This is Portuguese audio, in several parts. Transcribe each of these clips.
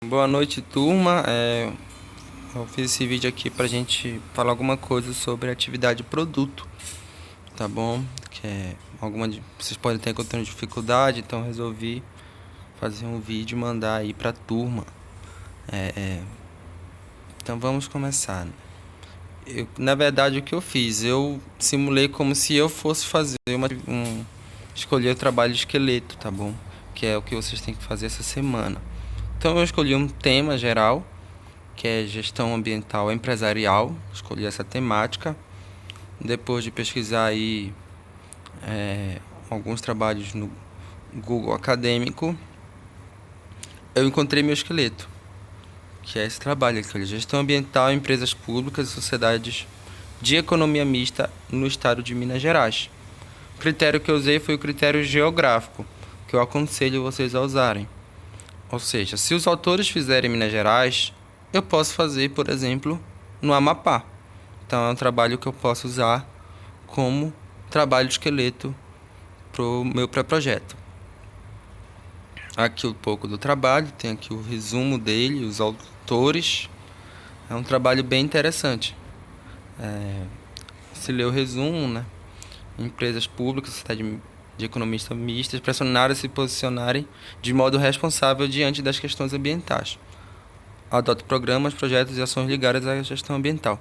Boa noite, turma. Eu fiz esse vídeo aqui pra gente falar alguma coisa sobre atividade produto, tá bom? Vocês podem ter encontrando dificuldade, então resolvi fazer um vídeo e mandar aí pra turma. Então vamos começar, né? Na verdade, o que eu fiz? Eu simulei como se eu fosse fazer escolher o trabalho de esqueleto, tá bom? Que é o que vocês têm que fazer essa semana. Então eu escolhi um tema geral, que é gestão ambiental empresarial. Escolhi essa temática. Depois de pesquisar aí alguns trabalhos no Google Acadêmico, eu encontrei meu esqueleto, que é esse trabalho aqui, gestão ambiental em empresas públicas e sociedades de economia mista no estado de Minas Gerais. O critério que eu usei foi o critério geográfico, que eu aconselho vocês a usarem. Ou seja, se os autores fizerem em Minas Gerais, eu posso fazer, por exemplo, no Amapá. Então é um trabalho que eu posso usar como trabalho de esqueleto para o meu pré-projeto. Aqui um pouco do trabalho, tem aqui o resumo dele, os autores. É um trabalho bem interessante. Se lê o resumo, né? Empresas públicas, sociedade de economistas mistas, pressionaram a se posicionarem de modo responsável diante das questões ambientais. Adota programas, projetos e ações ligadas à gestão ambiental.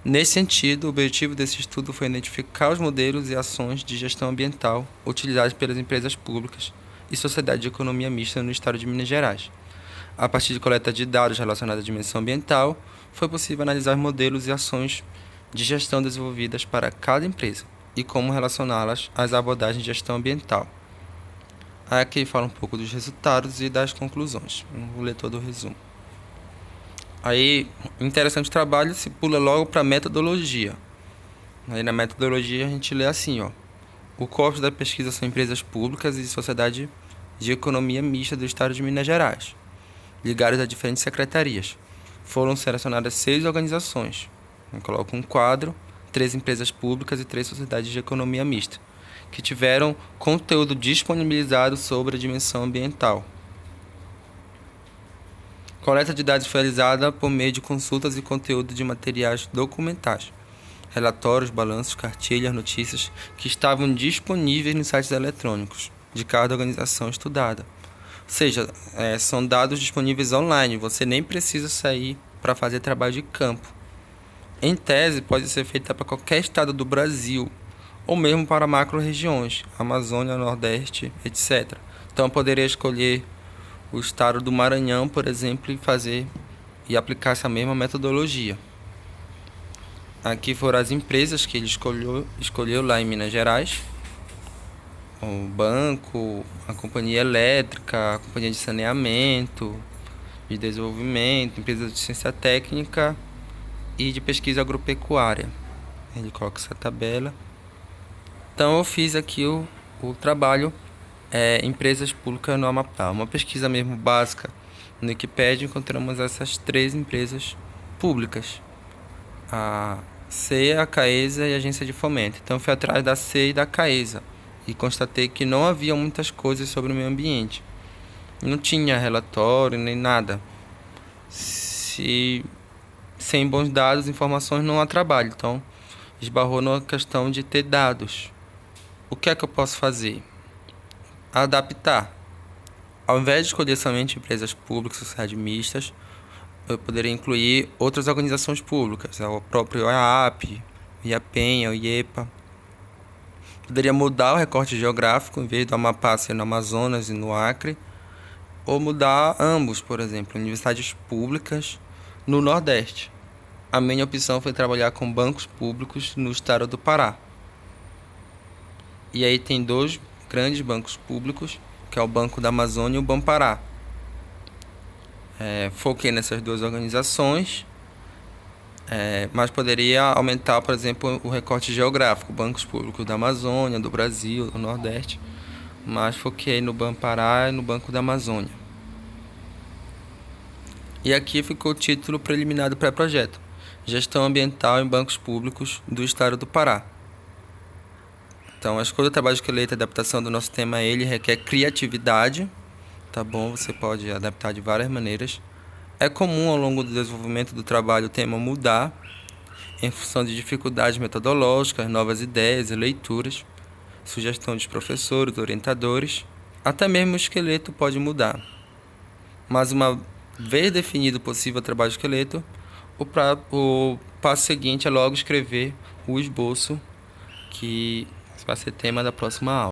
Nesse sentido, o objetivo desse estudo foi identificar os modelos e ações de gestão ambiental utilizados pelas empresas públicas e sociedade de economia mista no estado de Minas Gerais. A partir de coleta de dados relacionados à dimensão ambiental, foi possível analisar os modelos e ações de gestão desenvolvidas para cada empresa e como relacioná-las às abordagens de gestão ambiental. Aqui fala um pouco dos resultados e das conclusões. Não vou ler todo o resumo. Aí, interessante o trabalho, se pula logo para a metodologia. Aí na metodologia a gente lê assim, ó. O corpo da pesquisa são empresas públicas e sociedade de economia mista do estado de Minas Gerais, ligadas a diferentes secretarias. Foram selecionadas 6 organizações. Eu coloco um quadro, 3 empresas públicas e 3 sociedades de economia mista, que tiveram conteúdo disponibilizado sobre a dimensão ambiental. Coleta de dados foi realizada por meio de consultas e conteúdo de materiais documentais, relatórios, balanços, cartilhas, notícias que estavam disponíveis nos sites eletrônicos de cada organização estudada. Ou seja, são dados disponíveis online, você nem precisa sair para fazer trabalho de campo. Em tese, pode ser feita para qualquer estado do Brasil, ou mesmo para macro-regiões, Amazônia, Nordeste, etc. Então, eu poderia escolher o estado do Maranhão, por exemplo, e aplicar essa mesma metodologia. Aqui foram as empresas que ele escolheu lá em Minas Gerais: o banco, a companhia elétrica, a companhia de saneamento, de desenvolvimento, empresa de ciência técnica e de pesquisa agropecuária. Ele coloca essa tabela. Então eu fiz aqui o trabalho empresas públicas no Amapá. Uma pesquisa mesmo básica no Wikipedia, encontramos essas 3 empresas públicas: a CEA, a CAESA e a Agência de Fomento. Então fui atrás da CEA e da CAESA e constatei que não havia muitas coisas sobre o meio ambiente. Não tinha relatório nem nada. Sem bons dados, informações, não há trabalho. Então esbarrou na questão de ter dados. O que é que eu posso fazer? Adaptar. Ao invés de escolher somente empresas públicas, sociedades mistas, eu poderia incluir outras organizações públicas, o próprio IAAP, o IAPEN, o IEPA. Poderia mudar o recorte geográfico, em vez do Amapá ser no Amazonas e no Acre, ou mudar ambos, por exemplo, universidades públicas no Nordeste. A minha opção foi trabalhar com bancos públicos no estado do Pará. E aí tem 2 grandes bancos públicos, que é o Banco da Amazônia e o Bampará. Foquei nessas 2 organizações, mas poderia aumentar, por exemplo, o recorte geográfico, bancos públicos da Amazônia, do Brasil, do Nordeste, mas foquei no Bampará e no Banco da Amazônia. E aqui ficou o título preliminar do pré-projeto: Gestão Ambiental em Bancos Públicos do Estado do Pará. Então, a escolha do trabalho de esqueleto e a adaptação do nosso tema a ele requer criatividade, tá bom? Você pode adaptar de várias maneiras. É comum ao longo do desenvolvimento do trabalho o tema mudar em função de dificuldades metodológicas, novas ideias e leituras, sugestão dos professores, orientadores, até mesmo o esqueleto pode mudar. Mas uma vez definido o possível trabalho do esqueleto, o passo seguinte é logo escrever o esboço, que vai ser tema da próxima aula.